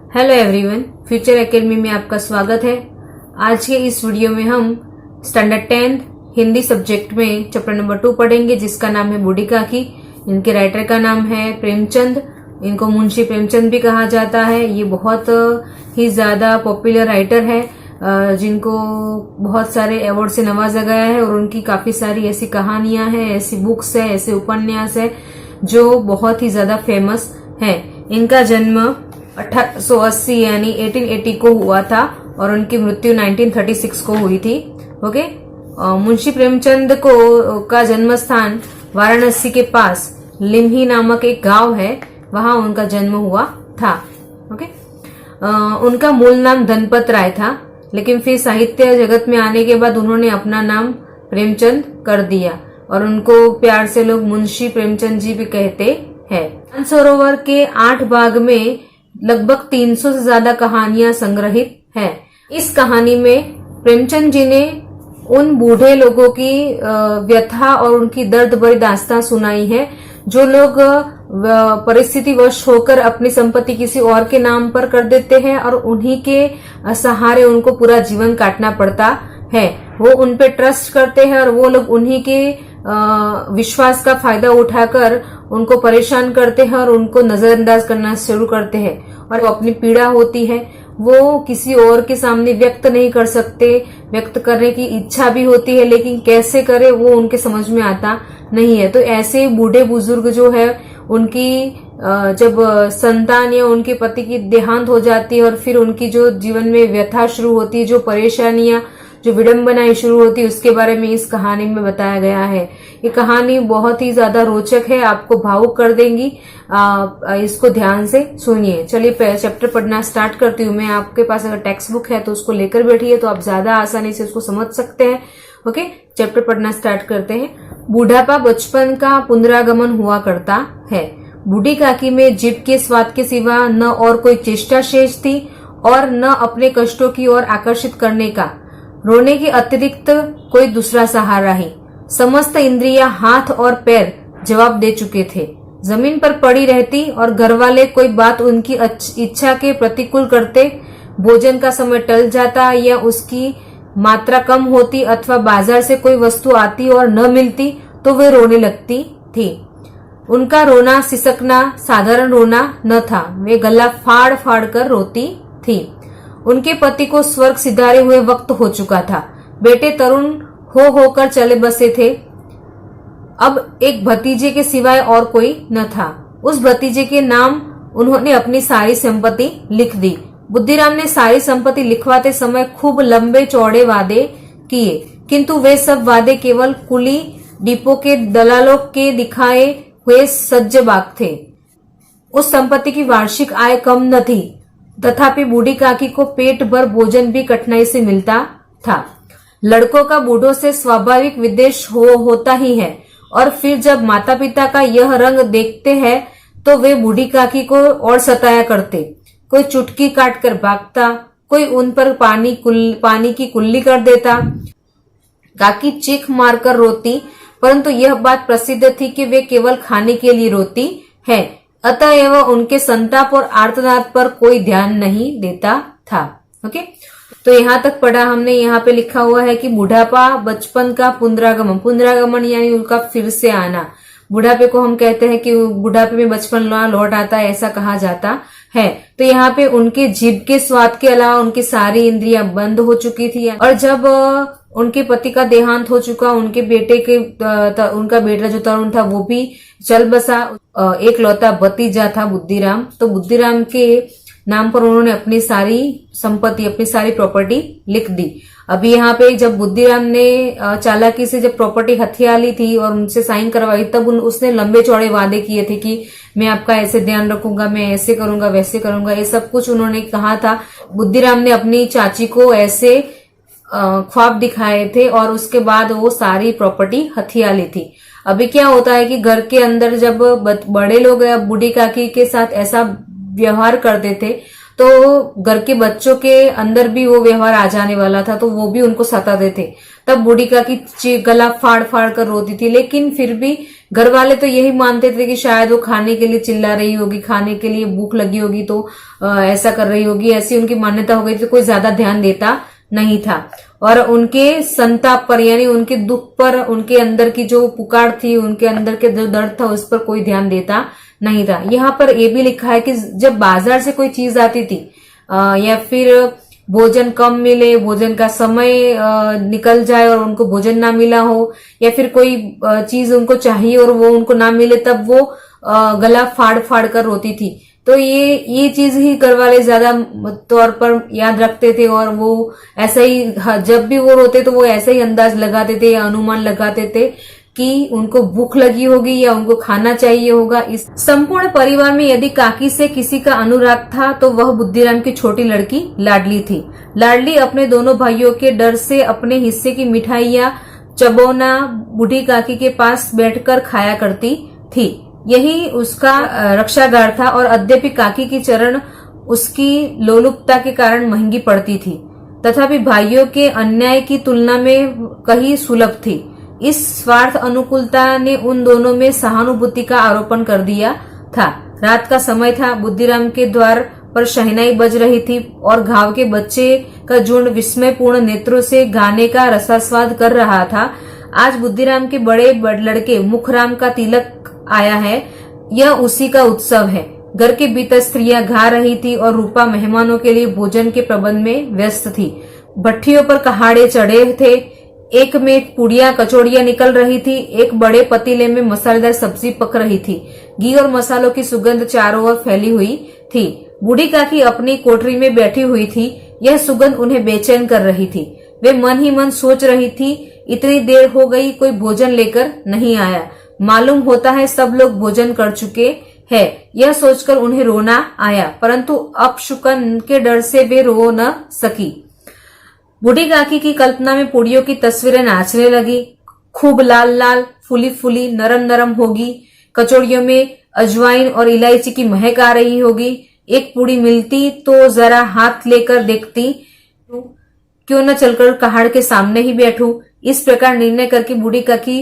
Hello everyone, future academy में आपका स्वागत है। आज के इस वीडियो में हम स्टैंडर्ड 10 हिंदी सब्जेक्ट में चैप्टर नंबर 2 पढ़ेंगे, जिसका नाम है बूढ़ी काकी। इनके राइटर का नाम है प्रेमचंद। इनको मुंशी प्रेमचंद भी कहा जाता है। ये बहुत ही ज्यादा पॉपुलर राइटर है, जिनको बहुत सारे अवार्ड से नवाजा गया है और उनकी काफी सारी ऐसी कहानियां हैं, ऐसी बुक्स है, ऐसे उपन्यास है जो बहुत ही ज्यादा फेमस है। इनका जन्म 1880 यानी 1880 को हुआ था और उनकी मृत्यु 1936 को हुई थी। ओके, मुंशी प्रेमचंद को का जन्म स्थान वाराणसी के पास लिम्ही नामक एक गांव है, वहां उनका जन्म हुआ था। ओके, उनका मूल नाम धनपत राय था, लेकिन फिर साहित्य जगत में आने के बाद उन्होंने अपना नाम प्रेमचंद कर दिया और उनको प्यार से लोग मुंशी प्रेमचंद जी भी कहते हैं। मानसरोवर के 8 भाग में लगभग 300 से ज्यादा कहानियां संग्रहित हैं। इस कहानी में प्रेमचंद जी ने उन बूढ़े लोगों की व्यथा और उनकी दर्द भरी दास्तां सुनाई है, जो लोग परिस्थितिवश होकर अपनी संपत्ति किसी और के नाम पर कर देते हैं और उन्हीं के सहारे उनको पूरा जीवन काटना पड़ता है। वो उन पे ट्रस्ट करते हैं और वो लोग उन्हीं के विश्वास का फायदा उठाकर उनको परेशान करते हैं और उनको नजरअंदाज करना शुरू करते हैं। और वो अपनी पीड़ा होती है वो किसी और के सामने व्यक्त नहीं कर सकते। व्यक्त करने की इच्छा भी होती है, लेकिन कैसे करे वो उनके समझ में आता नहीं है। तो ऐसे बूढ़े बुजुर्ग जो है, उनकी जब संतान या उनके पति की देहांत हो जाती है और फिर उनकी जो जीवन में व्यथा शुरू होती है, जो परेशानियां, जो विडंबनाएं शुरू होती है, उसके बारे में इस कहानी में बताया गया है। ये कहानी बहुत ही ज्यादा रोचक है, आपको भावुक कर देंगी। इसको ध्यान से सुनिए। चलिए चैप्टर पढ़ना स्टार्ट करती हूँ मैं। आपके पास अगर टेक्स्ट बुक है तो उसको लेकर बैठिए, तो आप ज्यादा आसानी से उसको समझ सकते हैं। ओके, चैप्टर पढ़ना स्टार्ट करते हैं। बूढ़ापा बचपन का पुनरागमन हुआ करता है। बूढ़ी काकी में जीभ के स्वाद के सिवा न और कोई चेष्टा शेष थी और न अपने कष्टों की ओर आकर्षित करने का, रोने के अतिरिक्त कोई दूसरा सहारा ही। समस्त इंद्रियां हाथ और पैर जवाब दे चुके थे। जमीन पर पड़ी रहती और घरवाले कोई बात उनकी इच्छा के प्रतिकूल करते। भोजन का समय टल जाता या उसकी मात्रा कम होती अथवा बाजार से कोई वस्तु आती और न मिलती तो वे रोने लगती थी। उनका रोना सिसकना साधारण रोना न था, वे गला फाड़ फाड़ कर रोती थी। उनके पति को स्वर्ग सिधारे हुए वक्त हो चुका था। बेटे तरुण होकर चले बसे थे। अब एक भतीजे के सिवाय और कोई न था। उस भतीजे के नाम उन्होंने अपनी सारी संपत्ति लिख दी। बुद्धिराम ने सारी संपत्ति लिखवाते समय खूब लंबे चौड़े वादे किए, किंतु वे सब वादे केवल कुली डिपो के दलालों के दिखाए हुए सज्जबाग थे। उस संपत्ति की वार्षिक आय कम न थी, तथापि बूढ़ी काकी को पेट भर भोजन भी कठिनाई से मिलता था। लड़कों का बूढ़ों से स्वाभाविक विद्वेष होता ही है, और फिर जब माता पिता का यह रंग देखते हैं तो वे बूढ़ी काकी को और सताया करते। कोई चुटकी काट कर भागता, कोई उन पर पानी की कुल्ली कर देता। काकी चीख मारकर रोती, परंतु यह बात प्रसिद्ध थी कि वे केवल खाने के लिए रोती है, अतएव उनके संताप और आर्तनाद पर कोई ध्यान नहीं देता था। ओके, तो यहाँ तक पढ़ा हमने। यहाँ पे लिखा हुआ है कि बुढ़ापा बचपन का पुनरागमन, पुनरागमन यानी उनका फिर से आना। बुढ़ापे को हम कहते हैं कि बुढ़ापे में बचपन लौट आता है, ऐसा कहा जाता है। तो यहाँ पे उनके जीभ के स्वाद के अलावा उनकी सारी इंद्रियां बंद हो चुकी थी, और जब उनके पति का देहांत हो चुका, उनके बेटे के उनका बेटा जो तरुण था वो भी चल बसा। एक लौता भतीजा था बुद्धिराम, तो बुद्धिराम के नाम पर उन्होंने अपनी सारी संपत्ति, अपनी सारी प्रॉपर्टी लिख दी। अभी यहाँ पे जब बुद्धिराम ने चालाकी से जब प्रॉपर्टी हथिया ली थी और उनसे साइन करवाई, तब उसने लंबे चौड़े वादे किए थे कि मैं आपका ऐसे ध्यान रखूंगा, मैं ऐसे करूंगा, वैसे करूंगा, ये सब कुछ उन्होंने कहा था। बुद्धिराम ने अपनी चाची को ऐसे ख्वाब दिखाए थे और उसके बाद वो सारी प्रॉपर्टी हथिया ली थी। अभी क्या होता है कि घर के अंदर जब बड़े लोग बूढ़ी काकी के साथ ऐसा व्यवहार करते थे, तो घर के बच्चों के अंदर भी वो व्यवहार आ जाने वाला था, तो वो भी उनको सताते थे। तब बूढ़ी काकी गला फाड़ फाड़ कर रोती थी, लेकिन फिर भी घर वाले तो यही मानते थे कि शायद वो खाने के लिए चिल्ला रही होगी, खाने के लिए भूख लगी होगी तो ऐसा कर रही होगी, ऐसी उनकी मान्यता हो गई थी। कोई ज्यादा ध्यान देता नहीं था और उनके संताप पर यानी उनके दुख पर, उनके अंदर की जो पुकार थी, उनके अंदर के जो दर्द था, उस पर कोई ध्यान देता नहीं था। यहाँ पर ये भी लिखा है कि जब बाजार से कोई चीज आती थी या फिर भोजन कम मिले, भोजन का समय निकल जाए और उनको भोजन ना मिला हो, या फिर कोई चीज उनको चाहिए और वो उनको ना मिले, तब वो गला फाड़ फाड़ कर रोती थी। तो ये चीज ही घर वाले ज्यादा तौर पर याद रखते थे और वो ऐसा ही जब भी वो रोते तो वो ऐसा ही अंदाज लगाते थे या अनुमान लगाते थे कि उनको भूख लगी होगी या उनको खाना चाहिए होगा। इस संपूर्ण परिवार में यदि काकी से किसी का अनुराग था तो वह बुद्धिराम की छोटी लड़की लाडली थी। लाडली अपने दोनों भाइयों के डर से अपने हिस्से की मिठाइयां चबोना बूढ़ी काकी के पास बैठकर खाया करती थी। यही उसका रक्षागार था और अद्यपि काकी की चरण उसकी लोलुपता के कारण महंगी पड़ती थी, तथापि भाइयों के अन्याय की तुलना में कहीं सुलभ थी। इस स्वार्थ अनुकूलता ने उन दोनों में सहानुभूति का आरोपण कर दिया था। रात का समय था, बुद्धिराम के द्वार पर शहनाई बज रही थी और घाव के बच्चे का झुंड विस्मयपूर्ण नेत्रों से गाने का रसास्वाद कर रहा था। आज बुद्धिराम के बड़े लड़के मुखराम का तिलक आया है, यह उसी का उत्सव है। घर के भीतर स्त्रियां गा रही थी और रूपा मेहमानों के लिए भोजन के प्रबंध में व्यस्त थी। भट्टियों पर कहाड़े चढ़े थे, एक में पुड़िया कचौड़ियां निकल रही थी, एक बड़े पतीले में मसालेदार सब्जी पक रही थी। घी और मसालों की सुगंध चारों ओर फैली हुई थी। बूढ़ी काकी अपनी कोठरी में बैठी हुई थी, यह सुगंध उन्हें बेचैन कर रही थी। वे मन ही मन सोच रही थी, इतनी देर हो गई कोई भोजन लेकर नहीं आया, मालूम होता है सब लोग भोजन कर चुके हैं। यह सोचकर उन्हें रोना आया, परंतु अपशकुन के डर से वे रो न सकी। बूढ़ी काकी की कल्पना में पुड़ियों की तस्वीरें नाचने लगी। खूब लाल लाल, फूली फूली, नरम नरम होगी। कचौड़ियों में अजवाइन और इलायची की महक आ रही होगी। एक पुड़ी मिलती तो जरा हाथ लेकर देखती, क्यों न चलकर कहाड़ के सामने ही बैठूं। इस प्रकार निर्णय करके बूढ़ी काकी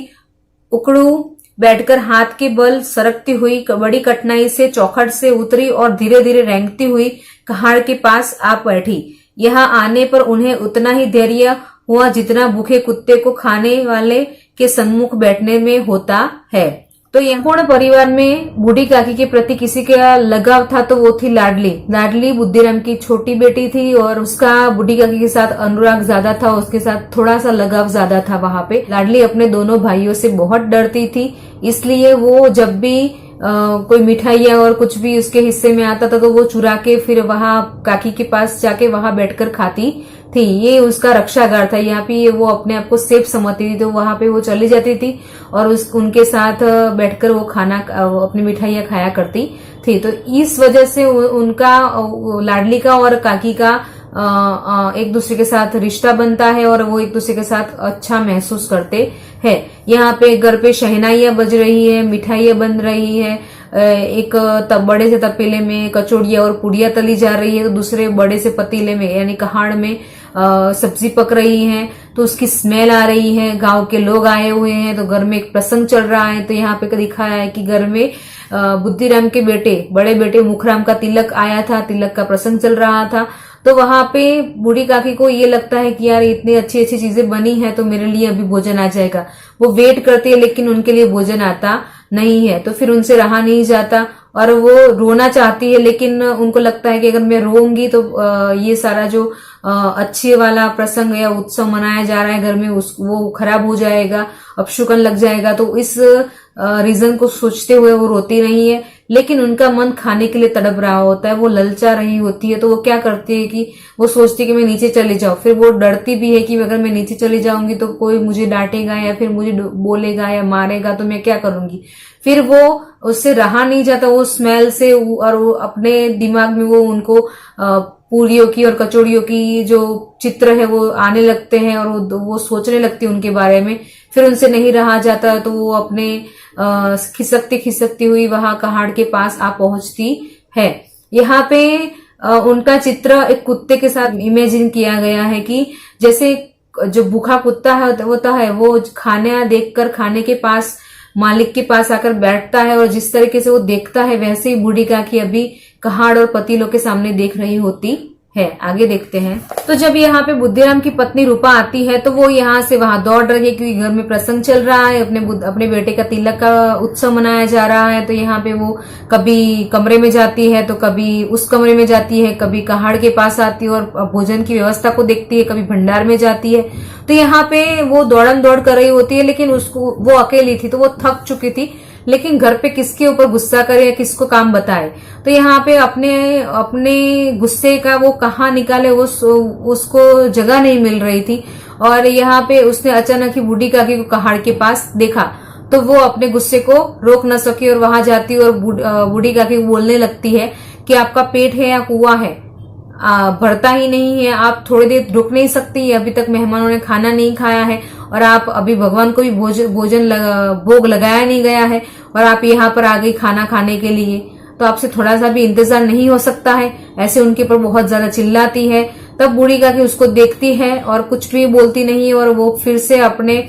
उकड़ू बैठकर हाथ के बल सरकती हुई बड़ी कठिनाई से चौखट से उतरी और धीरे धीरे रेंगती हुई कहाड़ के पास आ बैठी। यहाँ आने पर उन्हें उतना ही धैर्य हुआ जितना भूखे कुत्ते को खाने वाले के सम्मुख बैठने में होता है। तो यह पूर्ण परिवार में बूढ़ी काकी के प्रति किसी का लगाव था तो वो थी लाडली। लाडली बुद्धिराम की छोटी बेटी थी और उसका बूढ़ी काकी के साथ अनुराग ज्यादा था, उसके साथ थोड़ा सा लगाव ज्यादा था। वहां पे लाडली अपने दोनों भाइयों से बहुत डरती थी, इसलिए वो जब भी कोई मिठाइयाँ और कुछ भी उसके हिस्से में आता था तो वो चुरा के फिर वहां काकी के पास जाके वहां बैठकर खाती थी। ये उसका रक्षागार था, यहाँ पे वो अपने आप को सेफ समझती थी, तो वहां पे वो चली जाती थी और उनके साथ बैठकर वो खाना अपनी मिठाइयाँ खाया करती थी। तो इस वजह से उनका लाडली का और काकी का एक दूसरे के साथ रिश्ता बनता है और वो एक दूसरे के साथ अच्छा महसूस करते हैं। यहाँ पे घर पे शहनाइयां बज रही है, मिठाइयां बन रही है, एक बड़े से तपेले में कचौड़ियां और पुड़िया तली जा रही है, तो दूसरे बड़े से पतीले में यानी कहाड़ में सब्जी पक रही है, तो उसकी स्मेल आ रही है। गांव के लोग आए हुए हैं, तो घर में एक प्रसंग चल रहा है। तो यहाँ पे दिखाया है कि घर में बुद्धिराम के बेटे, बड़े बेटे मुखराम का तिलक आया था, तिलक का प्रसंग चल रहा था। तो वहां पे बूढ़ी काकी को ये लगता है कि यार इतनी अच्छी अच्छी चीजें बनी है तो मेरे लिए अभी भोजन आ जाएगा। वो वेट करती है लेकिन उनके लिए भोजन आता नहीं है, तो फिर उनसे रहा नहीं जाता और वो रोना चाहती है, लेकिन उनको लगता है कि अगर मैं रोऊंगी तो ये सारा जो अच्छे वाला प्रसंग या उत्सव मनाया जा रहा है घर में वो खराब हो जाएगा, अपशकुन लग जाएगा। तो इस रीजन को सोचते हुए वो रोती नहीं है, लेकिन उनका मन खाने के लिए तड़प रहा होता है, वो ललचा रही होती है। तो वो क्या करती है कि वो सोचती है कि मैं नीचे चली जाऊं। फिर वो डरती भी है कि अगर मैं नीचे चली जाऊंगी तो कोई मुझे डांटेगा या फिर मुझे बोलेगा या मारेगा, तो मैं क्या करूंगी। फिर वो उससे रहा नहीं जाता, वो स्मेल से, और वो अपने दिमाग में वो उनको पूरियों की और कचौड़ियों की जो चित्र है वो आने लगते हैं और वो सोचने लगती है उनके बारे में। फिर उनसे नहीं रहा जाता तो वो अपने खिसकती खिसकती हुई वहां कहाड़ के पास आ पहुंचती है। यहाँ पे उनका चित्र एक कुत्ते के साथ इमेजिन किया गया है कि जैसे जो भूखा कुत्ता होता है वो खाना देखकर खाने के पास मालिक के पास आकर बैठता है और जिस तरीके से वो देखता है वैसे ही बूढ़ी काकी अभी कहाड़ और पतीलों के सामने देख रही होती है। आगे देखते हैं। तो जब यहाँ पे बुद्धिराम की पत्नी रूपा आती है तो वो यहाँ से वहां दौड़ रही है क्योंकि घर में प्रसंग चल रहा है, अपने बेटे का तिलक का उत्सव मनाया जा रहा है। तो यहाँ पे वो कभी कमरे में जाती है तो कभी उस कमरे में जाती है, कभी कहाड़ के पास आती है और भोजन की व्यवस्था को देखती है, कभी भंडार में जाती है। तो यहाँ पे वो दौड़म दौड़ कर रही होती है, लेकिन उसको वो अकेली थी तो वो थक चुकी थी, लेकिन घर पे किसके ऊपर गुस्सा करे या किसको काम बताए। तो यहाँ पे अपने गुस्से का वो कहाँ निकाले उसको जगह नहीं मिल रही थी। और यहाँ पे उसने अचानक ही बूढ़ी काकी को कहाड़ के पास देखा तो वो अपने गुस्से को रोक न सकी और वहां जाती और बूढ़ी काकी को बोलने लगती है कि आपका पेट है या कुआं है, भरता ही नहीं है, आप थोड़ी देर रुक नहीं सकती, अभी तक मेहमानों ने खाना नहीं खाया है और आप अभी भगवान को भी भोग लगाया नहीं गया है और आप यहाँ पर आ गई खाना खाने के लिए, तो आपसे थोड़ा सा भी इंतजार नहीं हो सकता है। ऐसे उनके ऊपर बहुत ज्यादा चिल्लाती है। तब बूढ़ी काकी उसको देखती है और कुछ भी बोलती नहीं और वो फिर से अपने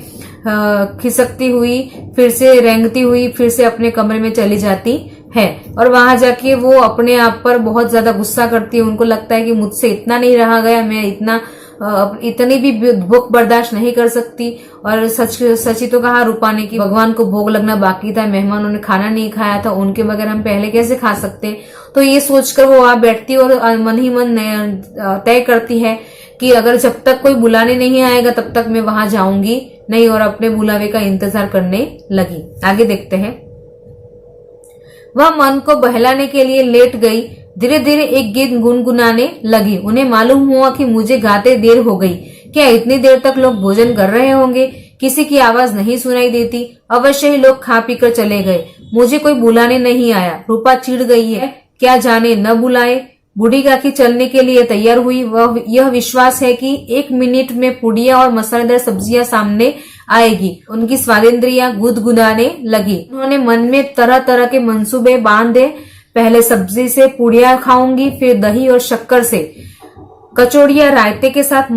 खिसकती हुई, फिर से रेंगती हुई, फिर से अपने कमरे में चली जाती है। और वहां जाके वो अपने आप पर बहुत ज्यादा गुस्सा करती है। उनको लगता है कि मुझसे इतना नहीं रहा गया, मैं इतनी भी भूख बर्दाश्त नहीं कर सकती। और सची तो कहा रूपा ने कि भगवान को भोग लगना बाकी था, मेहमानों ने खाना नहीं खाया था, उनके बगैर हम पहले कैसे खा सकते। तो ये सोचकर वो वहां बैठती और मन ही मन तय करती है कि अगर जब तक कोई बुलाने नहीं आएगा तब तक मैं वहां जाऊंगी नहीं, और अपने बुलावे का इंतजार करने लगी। आगे देखते हैं। वह मन को बहलाने के लिए लेट गई। धीरे धीरे एक गीत गुनगुनाने लगी। उन्हें मालूम हुआ कि मुझे गाते देर हो गई। क्या इतनी देर तक लोग भोजन कर रहे होंगे? किसी की आवाज नहीं सुनाई देती। अवश्य ही लोग खा पीकर चले गए। मुझे कोई बुलाने नहीं आया। रूपा चिढ़ गई है, क्या जाने न बुलाए। बूढ़ी काकी चलने के लिए तैयार हुई। वह यह विश्वास है कि 1 मिनट में पुड़िया और मसालेदार सब्जियां सामने आएगी। उनकी स्वादेंद्रियां गुदगुदाने लगी। उन्होंने मन में तरह तरह के मंसूबे बांधे। पहले सब्जी से पुड़िया खाऊंगी, फिर दही और शक्कर से। कचौड़ियां रायते के साथ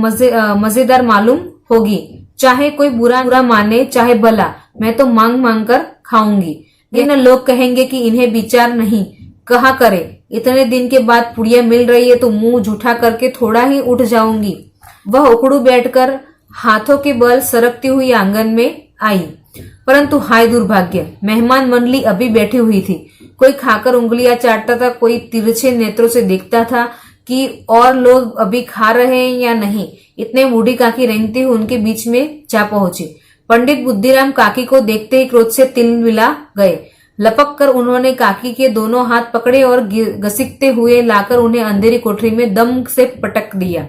मजेदार मालूम होगी। चाहे कोई बुरा माने चाहे भला, मैं तो मांग मांग कर खाऊंगी। ये न लोग कहेंगे कि इन्हें विचार नहीं। कहा करे, इतने दिन के बाद पुड़िया मिल रही है तो मुंह झूठा करके थोड़ा ही उठ जाऊंगी। वह उखड़ू बैठकर हाथों के बल सरकती हुई आंगन में आई। परंतु हाय दुर्भाग्य, मेहमान मंडली अभी बैठी हुई थी। कोई खाकर उंगलियां चाटता था, कोई तिरछे नेत्रों से देखता था कि और लोग अभी खा रहे हैं या नहीं। इतने बूढ़ी काकी रेंगती हुई उनके बीच में जा पहुंची। पंडित बुद्धिराम काकी को देखते ही क्रोध से तिलमिला गए। लपक कर उन्होंने काकी के दोनों हाथ पकड़े और घसीटते हुए लाकर उन्हें अंधेरी कोठरी में दम से पटक दिया।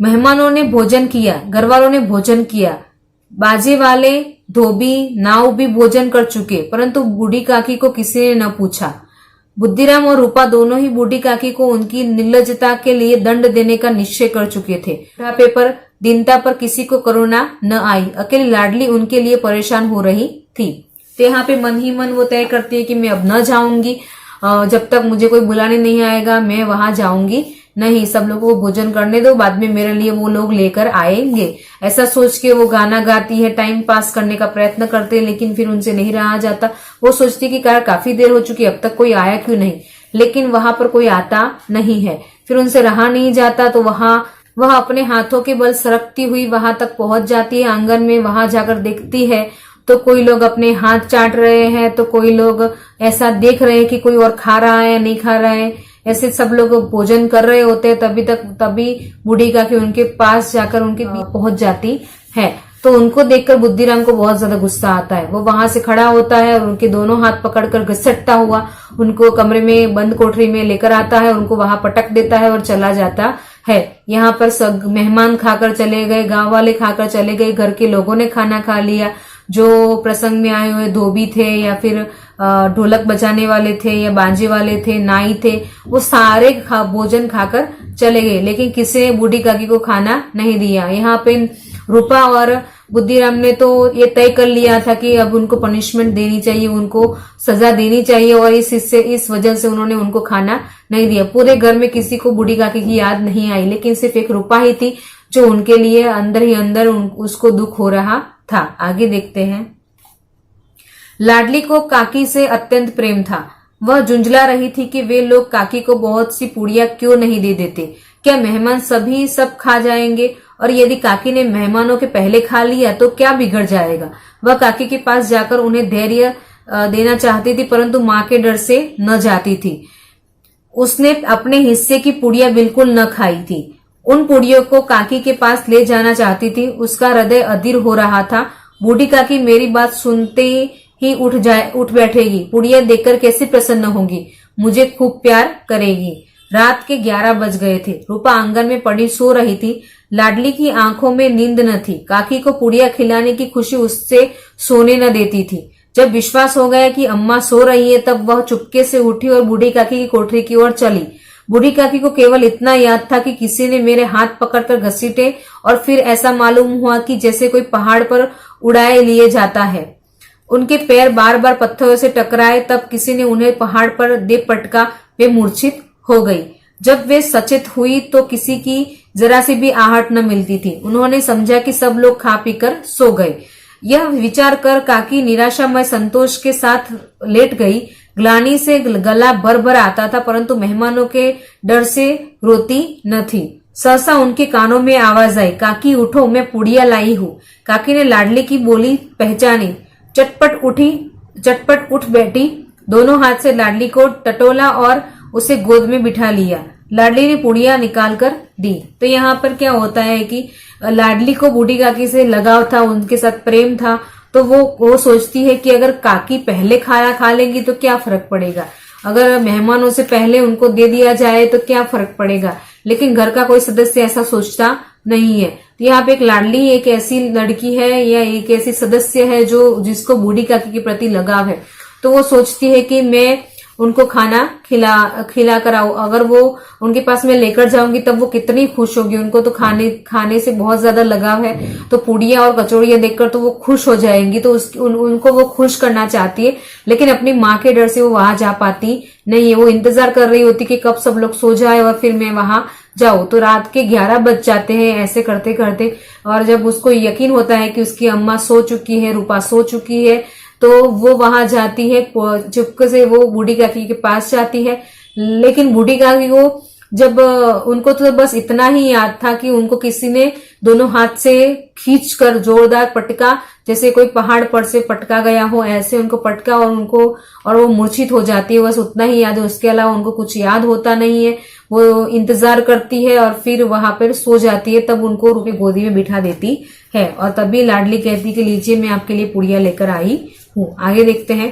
मेहमानों ने भोजन किया, घरवालों ने भोजन किया, बाजे वाले, धोबी, नाव भी भोजन कर चुके, परंतु बूढ़ी काकी को किसी ने न पूछा। बुद्धिराम और रूपा दोनों ही बूढ़ी काकी को उनकी निर्लजता के लिए दंड देने का निश्चय कर चुके थे। बुढ़ापे पर, दीनता पर किसी को करुणा न आई। अकेली लाडली उनके लिए परेशान हो रही थी। तो यहाँ पे मन ही मन वो तय करती है कि मैं अब न जाऊंगी, जब तक मुझे कोई बुलाने नहीं आएगा मैं वहां जाऊंगी नहीं। सब लोगों को भोजन करने दो, बाद में मेरे लिए वो लोग लेकर आएंगे। ऐसा सोच के वो गाना गाती है, टाइम पास करने का प्रयत्न करते हैं, लेकिन फिर उनसे नहीं रहा जाता। वो सोचती कि काफी देर हो चुकी, अब तक कोई आया क्यों नहीं, लेकिन वहां पर कोई आता नहीं है। फिर उनसे रहा नहीं जाता तो वह अपने हाथों के बल सरकती हुई वहां तक पहुंच जाती है। आंगन में वहां जाकर देखती है तो कोई लोग अपने हाथ चाट रहे हैं, तो कोई लोग ऐसा देख रहे हैं कि कोई और खा रहा है या नहीं खा रहा है। ऐसे सब लोग भोजन कर रहे होते हैं। तभी बूढ़ी काकी उनके पास जाकर उनके बीच पहुंच जाती है। तो उनको देखकर बुद्धिराम को बहुत ज्यादा गुस्सा आता है। वो वहां से खड़ा होता है और उनके दोनों हाथ पकड़कर घसीटता हुआ उनको कमरे में बंद कोठरी में लेकर आता है। उनको वहां पटक देता है और चला जाता है। यहाँ पर सब मेहमान खाकर चले गए, गांव वाले खाकर चले गए, घर के लोगों ने खाना खा लिया। जो प्रसंग में आए हुए धोबी थे या फिर ढोलक बजाने वाले थे या बाजे वाले थे, नाई थे, वो सारे भोजन खाकर चले गए, लेकिन किसी ने बूढ़ी काकी को खाना नहीं दिया। यहाँ पे रूपा और बुद्धिराम ने तो ये तय कर लिया था कि अब उनको पनिशमेंट देनी चाहिए, उनको सजा देनी चाहिए, और इस वजह से उन्होंने उनको खाना नहीं दिया। पूरे घर में किसी को बूढ़ी काकी की याद नहीं आई, लेकिन सिर्फ एक रूपा ही थी जो उनके लिए अंदर ही अंदर उसको दुख हो रहा था। आगे देखते हैं। लाडली को काकी से अत्यंत प्रेम था। वह झुंझला रही थी कि वे लोग काकी को बहुत सी पूड़ियां क्यों नहीं दे देते। क्या मेहमान सभी सब खा जाएंगे, और यदि काकी ने मेहमानों के पहले खा लिया तो क्या बिगड़ जाएगा। वह काकी के पास जाकर उन्हें धैर्य देना चाहती थी, परंतु माँ के डर से न जाती थी। उसने अपने हिस्से की पूड़ियां बिल्कुल न खाई थी। उन पूड़ियों को काकी के पास ले जाना चाहती थी। उसका हृदय अधीर हो रहा था। बूढ़ी काकी मेरी बात सुनते ही उठ बैठेगी, पूड़ियां देखकर कैसे प्रसन्न होगी, मुझे खूब प्यार करेगी। रात के 11 बज गए थे। रूपा आंगन में पड़ी सो रही थी। लाडली की आंखों में नींद न थी। काकी को पूड़ियां खिलाने की खुशी उससे सोने न देती थी। जब विश्वास हो गया कि अम्मा सो रही है, तब वह चुपके से उठी और बूढ़ी काकी की कोठरी की ओर चली। बूढ़ी काकी को केवल इतना याद था कि किसी ने मेरे हाथ पकड़कर घसीटे, और फिर ऐसा मालूम हुआ कि जैसे कोई पहाड़ पर उड़ाए लिए जाता है। उनके पैर बार बार पत्थरों से टकराए, तब किसी ने उन्हें पहाड़ पर दे पटका। वे मूर्छित हो गई। जब वे सचेत हुई तो किसी की जरा सी भी आहट न मिलती थी। उन्होंने समझा कि सब लोग खा पीकर सो गए। यह विचार कर काकी निराशामय संतोष के साथ लेट गई। ग्लानि से गला भर भर आता था, परंतु मेहमानों के डर से रोती न थी। सहसा उनके कानों में आवाज आई, काकी उठो, मैं पूड़ियां लाई हूँ। काकी ने लाडली की बोली पहचानी। चटपट उठ बैठी। दोनों हाथ से लाडली को टटोला और उसे गोद में बिठा लिया। लाडली ने पूड़ियां निकाल कर दी। तो यहाँ पर क्या होता है कि लाडली को बूढ़ी काकी से लगाव था, उनके साथ प्रेम था, तो वो सोचती है कि अगर काकी पहले खाना खा लेंगी तो क्या फर्क पड़ेगा, अगर मेहमानों से पहले उनको दे दिया जाए तो क्या फर्क पड़ेगा। लेकिन घर का कोई सदस्य ऐसा सोचता नहीं है। तो यहाँ पे एक लाडली एक ऐसी लड़की है या एक ऐसी सदस्य है जिसको बूढ़ी काकी के प्रति लगाव है। तो वो सोचती है कि मैं उनको खाना खिला कर आऊं, अगर वो उनके पास में लेकर जाऊंगी तब वो कितनी खुश होगी। उनको तो खाने से बहुत ज्यादा लगाव है, तो पूड़ियां और कचौड़ियां देखकर तो वो खुश हो जाएंगी। तो उनको वो खुश करना चाहती है, लेकिन अपनी माँ के डर से वो वहां जा पाती नहीं है। वो इंतजार कर रही होती कि कब सब लोग सो जाए और फिर मैं वहां जाऊं। तो रात के 11 बज जाते हैं ऐसे करते करते, और जब उसको यकीन होता है कि उसकी अम्मा सो चुकी है, रूपा सो चुकी है, तो वो वहां जाती है। चुपके से वो बूढ़ी काकी के पास जाती है। लेकिन बूढ़ी काकी को जब उनको तो बस इतना ही याद था कि उनको किसी ने दोनों हाथ से खींचकर जोरदार पटका, जैसे कोई पहाड़ पर से पटका गया हो, ऐसे उनको पटका और वो मूर्छित हो जाती है। बस उतना ही याद है, उसके अलावा उनको कुछ याद होता नहीं है। वो इंतजार करती है और फिर वहां पर सो जाती है। तब उनको रूपी गोदी में बिठा देती है, और तभी लाडली कहती कि लीजिए, मैं आपके लिए पूड़ियां लेकर आई हूँ। आगे देखते हैं।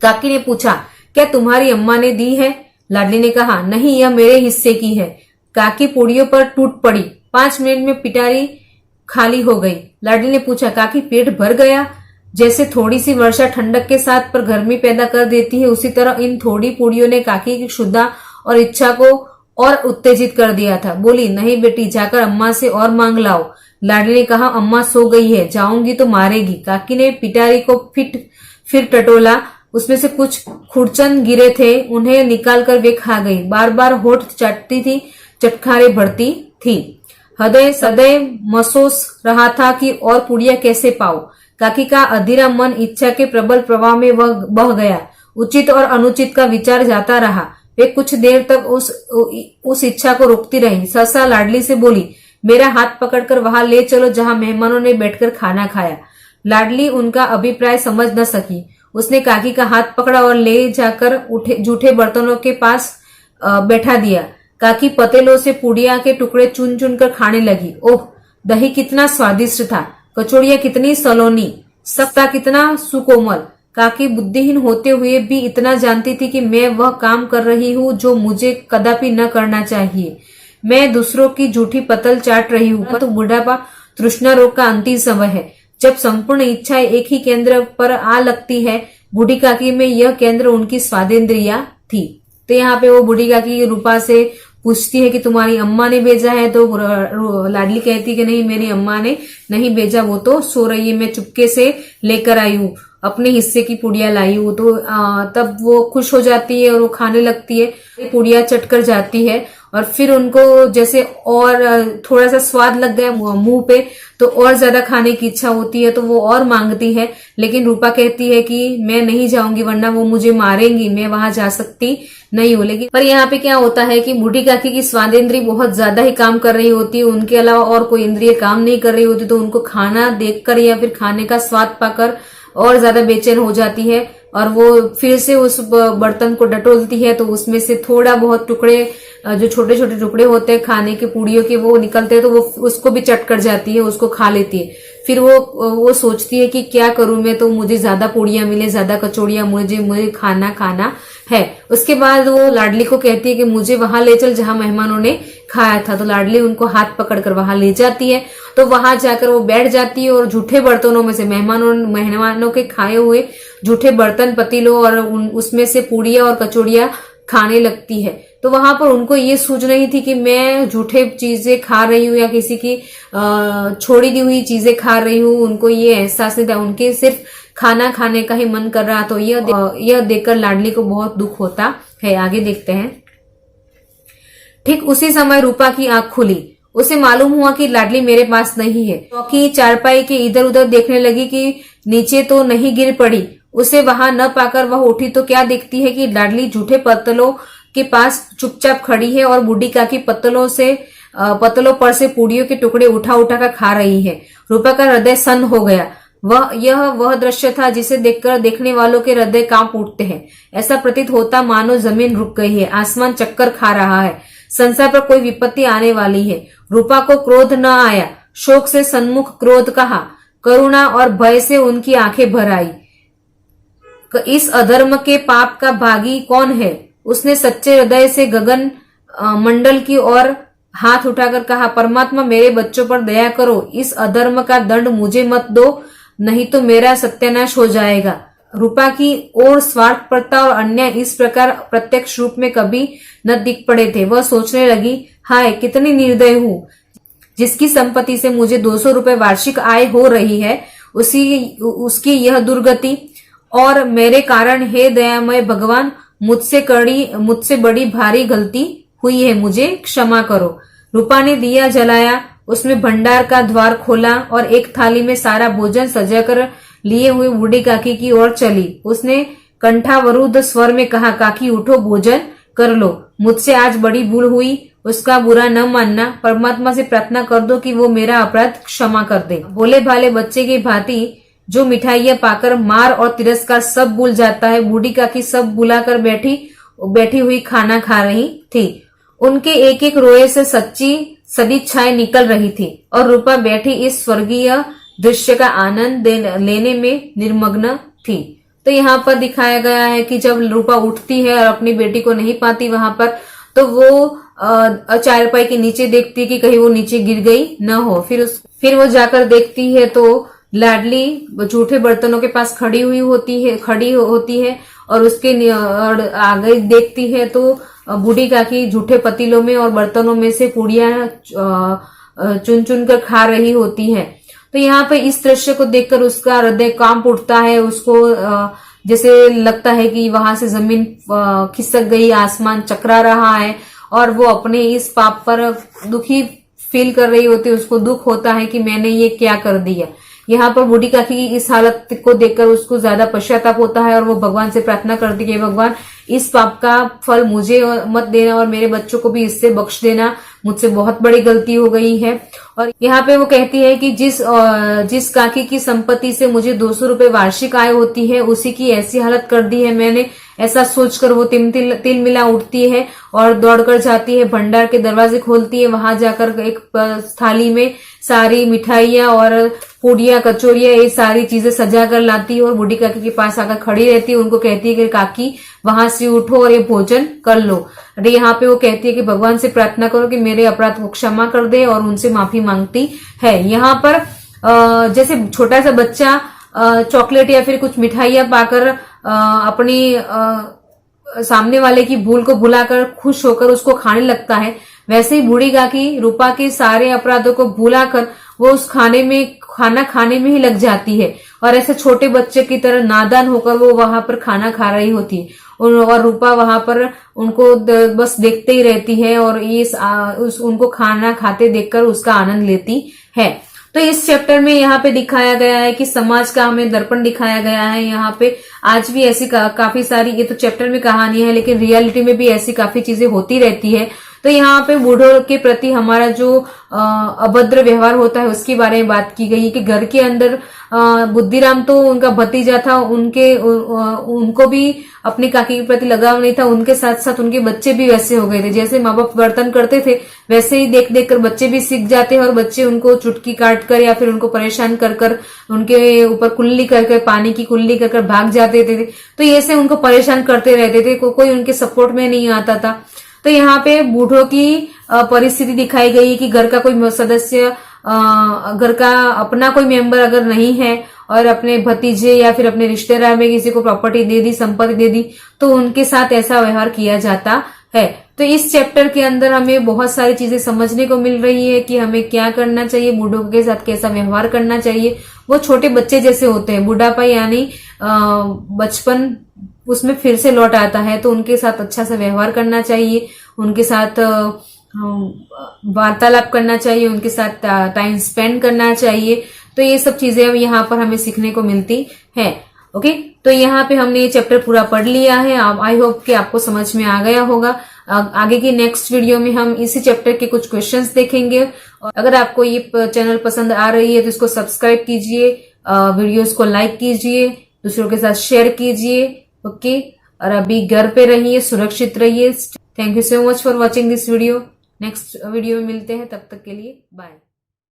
काकी ने पूछा, क्या तुम्हारी अम्मा ने दी है? लाडली ने कहा, नहीं, यह मेरे हिस्से की है। काकी पूड़ियों पर टूट पड़ी। 5 मिनट में पिटारी खाली हो गई। लाडली ने पूछा, काकी पेट भर गया? जैसे थोड़ी सी वर्षा ठंडक के साथ पर गर्मी पैदा कर देती है, उसी तरह इन थोड़ी पूड़ियों ने काकी की क्षुधा और इच्छा को और उत्तेजित कर दिया था। बोली, नहीं बेटी, जाकर अम्मा से और मांग लाओ। लाडली ने कहा, अम्मा सो गई है, जाऊंगी तो मारेगी। काकी ने पिटारी को फिर टटोला। उसमें से कुछ खुरचन गिरे थे, उन्हें निकालकर वे खा गई। बार बार होठ चाटती थी, चटखारे भरती थी। हृदय सदैव महसूस रहा था कि और पूड़ियां कैसे पाओ। काकी का अधीरा मन इच्छा के प्रबल प्रवाह में बह गया। उचित और अनुचित का विचार जाता रहा। वे कुछ देर तक उस इच्छा को रोकती रही। सहसा लाडली से बोली, मेरा हाथ पकड़कर वहां ले चलो जहां मेहमानों ने बैठकर खाना खाया। लाडली उनका अभिप्राय समझ न सकी। उसने काकी का हाथ पकड़ा और ले जाकर जूठे बर्तनों के पास बैठा दिया। काकी पतेलों से पूड़ियां के टुकड़े चुन चुन कर खाने लगी। ओह, दही कितना स्वादिष्ट था, कचौड़ियां कितनी सलोनी, सख्ता कितना सुकोमल। काकी बुद्धिहीन होते हुए भी इतना जानती थी कि मैं वह काम कर रही हूँ जो मुझे कदापि न करना चाहिए। मैं दूसरों की जूठी पतल चाट रही हूँ। तो बुढ़ापा तृष्णा रोग का अंतिम समय है, जब संपूर्ण इच्छाएं एक ही केंद्र पर आ लगती है। बूढ़ी काकी में यह केंद्र उनकी स्वादेंद्रिया थी। तो यहाँ पे वो बूढ़ी काकी रूपा से पूछती है कि तुम्हारी अम्मा ने भेजा है, तो लाडली कहती है कि नहीं, मेरी अम्मा ने नहीं भेजा, वो तो सो रही है, मैं चुपके से लेकर आई हूँ, अपने हिस्से की पुड़िया लाई हूँ। तो तब वो खुश हो जाती है और वो खाने लगती है, पुड़िया चटकर जाती है। और फिर उनको जैसे और थोड़ा सा स्वाद लग गया मुंह पे, तो और ज्यादा खाने की इच्छा होती है, तो वो और मांगती है। लेकिन रूपा कहती है कि मैं नहीं जाऊंगी, वरना वो मुझे मारेंगी, मैं वहां जा सकती नहीं हूँ। लेकिन पर यहाँ पे क्या होता है कि बूढ़ी काकी की स्वादेंद्री बहुत ज्यादा ही काम कर रही होती है, उनके अलावा और कोई इंद्रिय काम नहीं कर रही होती, तो उनको खाना देखकर या फिर खाने का स्वाद पाकर और ज्यादा बेचैन हो जाती है। और वो फिर से उस बर्तन को डटोलती है, तो उसमें से थोड़ा बहुत टुकड़े, जो छोटे छोटे टुकड़े होते हैं खाने के पूड़ियों के, वो निकलते हैं, तो वो उसको भी चट कर जाती है, उसको खा लेती है। फिर वो सोचती है कि क्या करूं मैं, तो मुझे ज्यादा पूड़ियां मिले, ज्यादा कचौड़ियां, मुझे खाना है। उसके बाद वो लाडली को कहती है कि मुझे वहां ले चल जहां मेहमानों ने खाया था। तो लाडली उनको हाथ पकड़कर वहां ले जाती है। तो वहां जाकर वो बैठ जाती है और झूठे बर्तनों में से मेहमानों के खाए हुए झूठे बर्तन, पतीलों और उसमें से पूड़ियां और कचौड़ियां खाने लगती है। तो वहां पर उनको ये सूझ नहीं थी कि मैं झूठे चीजें खा रही हूँ या किसी की छोड़ी दी हुई चीजें खा रही हूँ, उनको ये एहसास नहीं था। उनके सिर्फ खाना खाने का ही मन कर रहा। तो यह देखकर लाडली को बहुत दुख होता है। आगे देखते हैं। ठीक उसी समय रूपा की आंख खुली। उसे मालूम हुआ कि लाडली मेरे पास नहीं है। चौकी चारपाई के इधर उधर देखने लगी कि नीचे तो नहीं गिर पड़ी। उसे वहां न पाकर वह उठी तो क्या देखती है कि लाडली झूठे पत्तलों के पास चुपचाप खड़ी है और बूढ़ी काकी पत्तलों पर से पूड़ियों के टुकड़े उठा उठा कर खा रही है। रूपा का हृदय सन्न हो गया। वह दृश्य था जिसे देखकर देखने वालों के हृदय कांप उठते हैं। ऐसा प्रतीत होता मानो जमीन रुक गई है, आसमान चक्कर खा रहा है, संसार पर कोई विपत्ति आने वाली है। रूपा को क्रोध न आया, शोक से सन्मुख क्रोध कहा, करुणा और भय से उनकी आंखें भर आई। इस अधर्म के पाप का भागी कौन है? उसने सच्चे हृदय से गगन मंडल की ओर हाथ उठाकर कहा, परमात्मा मेरे बच्चों पर दया करो, इस अधर्म का दंड मुझे मत दो, नहीं तो मेरा सत्यानाश हो जाएगा। रूपा की ओर स्वार्थपरता और अन्याय इस प्रकार प्रत्यक्ष रूप में कभी न दिख पड़े थे। वह सोचने लगी, हाय कितनी निर्दय हूँ, जिसकी संपत्ति से मुझे 200 रुपए वार्षिक आय हो रही है, उसकी यह दुर्गति, और मेरे कारण हे दयामय भगवान, मुझसे बड़ी भारी गलती हुई है, मुझे क्षमा करो। रूपा ने दिया जलाया, उसमें भंडार का द्वार खोला और एक थाली में सारा भोजन सजाकर लिए हुए बूढ़ी काकी की ओर चली। उसने कंठावरुद्ध स्वर में कहा, काकी उठो, भोजन कर लो, मुझसे आज बड़ी भूल हुई, उसका बुरा न मानना, परमात्मा से प्रार्थना कर दो कि वो मेरा अपराध क्षमा कर दे। भोले भाले बच्चे की भांति जो मिठाइयां पाकर मार और तिरस्कार सब भूल जाता है, बूढ़ी काकी सब बुलाकर बैठी हुई खाना खा रही थी। उनके एक एक रोए से सच्ची सदिच्छाएं निकल रही थी और रूपा बैठी इस स्वर्गीय दृश्य का आनंद लेने में निर्मग्न थी। तो यहाँ पर दिखाया गया है कि जब रूपा उठती है और अपनी बेटी को नहीं पाती वहां पर, तो वो चारपाई के नीचे देखती है कि कहीं वो नीचे गिर गई न हो। फिर वो जाकर देखती है तो लाडली झूठे बर्तनों के पास खड़ी होती है और उसके आगे देखती है तो बूढ़ी काकी झूठे पतीलों में और बर्तनों में से पूड़ियां चुन चुन कर खा रही होती है। तो यहाँ पे इस दृश्य को देखकर उसका हृदय कांप उठता है। उसको जैसे लगता है कि वहां से जमीन खिसक गई, आसमान चकरा रहा है और वो अपने इस पाप पर दुखी फील कर रही होती है। उसको दुख होता है कि मैंने ये क्या कर दिया। यहाँ पर बूढ़ी काकी की इस हालत को देखकर उसको ज्यादा पश्चाताप होता है और वो भगवान से प्रार्थना करती है कि भगवान इस पाप का फल मुझे मत देना और मेरे बच्चों को भी इससे बख्श देना, मुझसे बहुत बड़ी गलती हो गई है। और यहाँ पे वो कहती है कि जिस काकी की संपत्ति से मुझे 200 रुपए वार्षिक आय होती है, उसी की ऐसी हालत कर दी है मैंने। ऐसा सोचकर वो तिल मिला उठती है और दौड़कर जाती है, भंडार के दरवाजे खोलती है। वहां जाकर एक थाली में सारी मिठाइयां और पूड़ियां, कचौड़ियां, ये सारी चीजें सजा कर लाती है और बूढ़ी काकी के पास आकर खड़ी रहती है। उनको कहती है कि काकी वहां से उठो और ये भोजन कर लो। अरे यहाँ पे वो कहती है कि भगवान से प्रार्थना करो कि मेरे अपराध को क्षमा कर दे और उनसे माफी मांगती है। यहाँ पर जैसे छोटा सा बच्चा चॉकलेट या फिर कुछ मिठाइयां पाकर अपनी सामने वाले की भूल को भुलाकर खुश होकर उसको खाने लगता है, वैसे ही बूढ़ी काकी रूपा के सारे अपराधों को भुलाकर वो उस खाना खाने में ही लग जाती है और ऐसे छोटे बच्चे की तरह नादान होकर वो वहां पर खाना खा रही होती है और रूपा वहां पर उनको बस देखते ही रहती है और उनको खाना खाते देखकर उसका आनंद लेती है। तो इस चैप्टर में यहाँ पे दिखाया गया है कि समाज का हमें दर्पण दिखाया गया है। यहाँ पे आज भी ऐसी काफी सारी, ये तो चैप्टर में कहानी है लेकिन रियलिटी में भी ऐसी काफी चीजें होती रहती है। तो यहाँ पे बूढ़ों के प्रति हमारा जो अभद्र व्यवहार होता है उसके बारे में बात की गई है कि घर के अंदर बुद्धिराम तो उनका भतीजा था, उनको भी अपनी काकी के प्रति लगाव नहीं था, उनके साथ साथ उनके बच्चे भी वैसे हो गए थे। जैसे माँ बाप बर्तन करते थे वैसे ही देख देख कर बच्चे भी सीख जाते हैं और बच्चे उनको चुटकी काट कर या फिर उनको परेशान कर कर उनके ऊपर कुल्ली कर पानी की कुल्ली कर भाग जाते थे। तो ऐसे उनको परेशान करते रहते थे, कोई उनके सपोर्ट में नहीं आता था। तो यहाँ पे बूढ़ों की परिस्थिति दिखाई गई है कि घर का कोई सदस्य, घर का अपना कोई मेंबर अगर नहीं है और अपने भतीजे या फिर अपने रिश्तेदार में किसी को प्रॉपर्टी दे दी, संपत्ति दे दी, तो उनके साथ ऐसा व्यवहार किया जाता है। तो इस चैप्टर के अंदर हमें बहुत सारी चीजें समझने को मिल रही है कि हमें क्या करना चाहिए, बूढ़ों के साथ कैसा व्यवहार करना चाहिए। वो छोटे बच्चे जैसे होते हैं, बुढ़ापा यानी बचपन उसमें फिर से लौट आता है, तो उनके साथ अच्छा सा व्यवहार करना चाहिए, उनके साथ वार्तालाप करना चाहिए, उनके साथ टाइम स्पेंड करना चाहिए। तो ये सब चीजें अब यहाँ पर हमें सीखने को मिलती है। ओके, तो यहाँ पे हमने ये चैप्टर पूरा पढ़ लिया है। आई होप कि आपको समझ में आ गया होगा। आगे की नेक्स्ट वीडियो में हम इसी चैप्टर के कुछ क्वेश्चंस देखेंगे। और अगर आपको ये चैनल पसंद आ रही है तो इसको सब्सक्राइब कीजिए, वीडियोस को लाइक कीजिए, दूसरों के साथ शेयर कीजिए। ओके, और अभी घर पे रहिए, सुरक्षित रहिए। Thank you so much for watching this video. Next video में मिलते हैं, तब तक के लिए बाय।